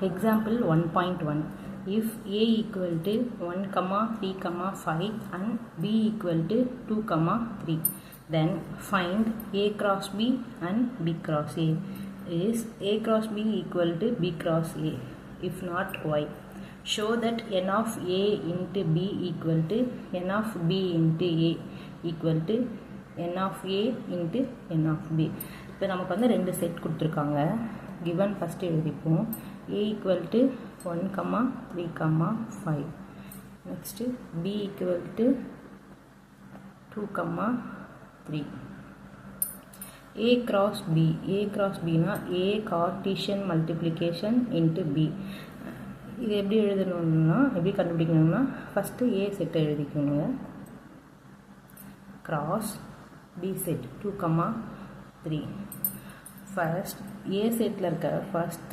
Example 1.1. If a equal to 1, 3, 5 and b equal to 2, 3, then find a cross b and b cross a. Is a cross b equal to b cross a? If not, why? Show that n of a into b equal to n of b into a equal to n of a into n of b. இப்போ நமக்கு வந்து ரெண்டு set கொடுத்துருக்காங்க. given first எழுதிப்போம். a equal to 1, 3, 5. next b equal to 2, 3. a cross b na a Cartesian multiplication into b. இது எப்படி எழுதணும்னா எப்படி கண்டுபிடிக்கணும்னா ஃபர்ஸ்ட் a செட் எழுதிக்கணுங்க. cross b set 2, 3. First a செட்டில் இருக்க ஃபர்ஸ்ட்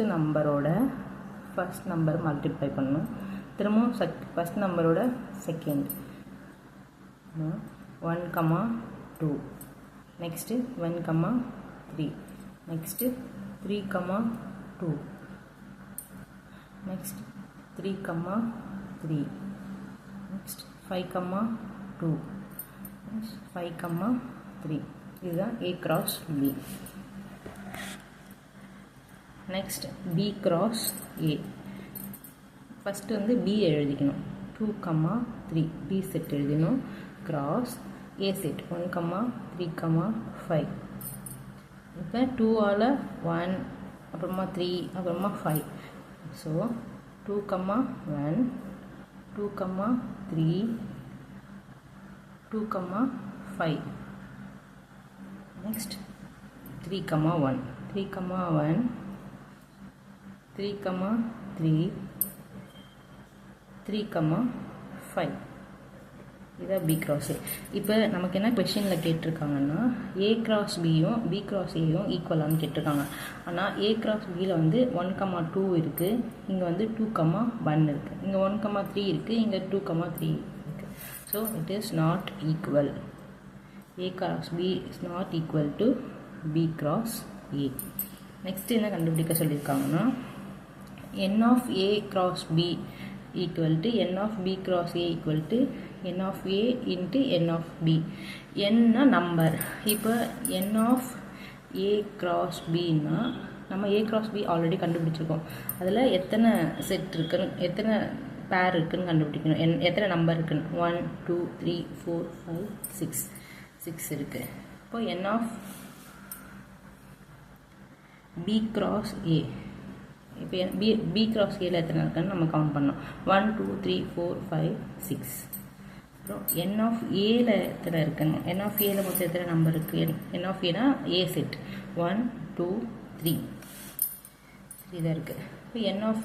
நம்பர் மல்டிப்ளை பண்ணணும். திரும்பவும் ஃபர்ஸ்ட் நம்பரோட second 1, 2. Next 1, 3. Next 3, 2. next 3, 3. next 5, 2. next 5, 3. இதுதான் a cross b. next b cross a. first வந்து b எழுதிக்கணும். 2, 3 b செட் எழுதிக்கணும். cross a set 1, 3, 5. இப்போ 2 ஆல் 1 அப்புறமா 3 அப்புறமா 5. so 2, 1 2, 3 2, 5. next 3, 1 3, 1 3, 3 3, 5. இதான் b cross a. இப்போ நமக்கு என்ன கொஸ்டினில் கேட்டிருக்காங்கன்னா a cross bயும் b cross aயும் ஈக்குவலான்னு கேட்டிருக்காங்க. ஆனால் a cross bயில் வந்து 1, 2 இருக்குது, இங்கே வந்து 2, 1 இருக்குது, இங்கே 1, 3 இருக்குது, இங்கே 2, 3 இருக்குது. So it is not equal. a cross b is not equal to b cross a. Next என்ன கண்டுபிடிக்க சொல்லியிருக்காங்கன்னா n of a cross b equal to n of b cross a equal to n of a into n of b. n number. இப்போ n of a cross b னா நம்ம a cross b already கண்டுபிடிச்சிருக்கோம். அதில் எத்தனை set இருக்குன்னு எத்தனை பேர் இருக்குன்னு கண்டுபிடிக்கணும். எத்தனை நம்பர் இருக்குன்னு 1, 2, 3, 4, 5, 6 இருக்குது. இப்போ n of b cross a. இப்போ b cross a எத்தனை இருக்குன்னு நம்ம கவுண்ட் பண்ணோம். 1, 2, 3, 4, 5, 6. அப்புறம் n of a எத்தனை இருக்குன்னு n of a மொத்தம் எத்தனை நம்பர் இருக்குது. n of a னா a செட் 1, 2, 3 இதாக இருக்குது. இப்போ n of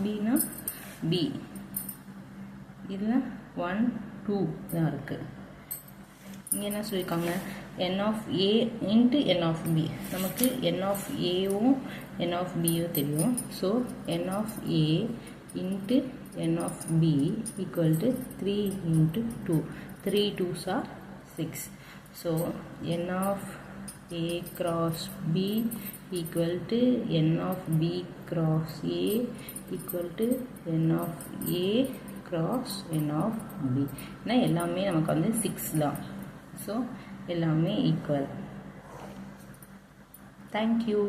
b னா b இதில் 1, 2 தான் இருக்குது. இங்கே என்ன சொல்லியிருக்காங்க n of a into n of b. நமக்கு n of aவும் n of bயும் தெரியும். So n of a into n of b equal to 3 into 2. 3 2s are 6. So n of a cross b equal to n of b cross a equal to n of a cross n of b. ஏன்னா எல்லாமே நமக்கு வந்து 6 தான். So எல்லாமே equal. Thank you.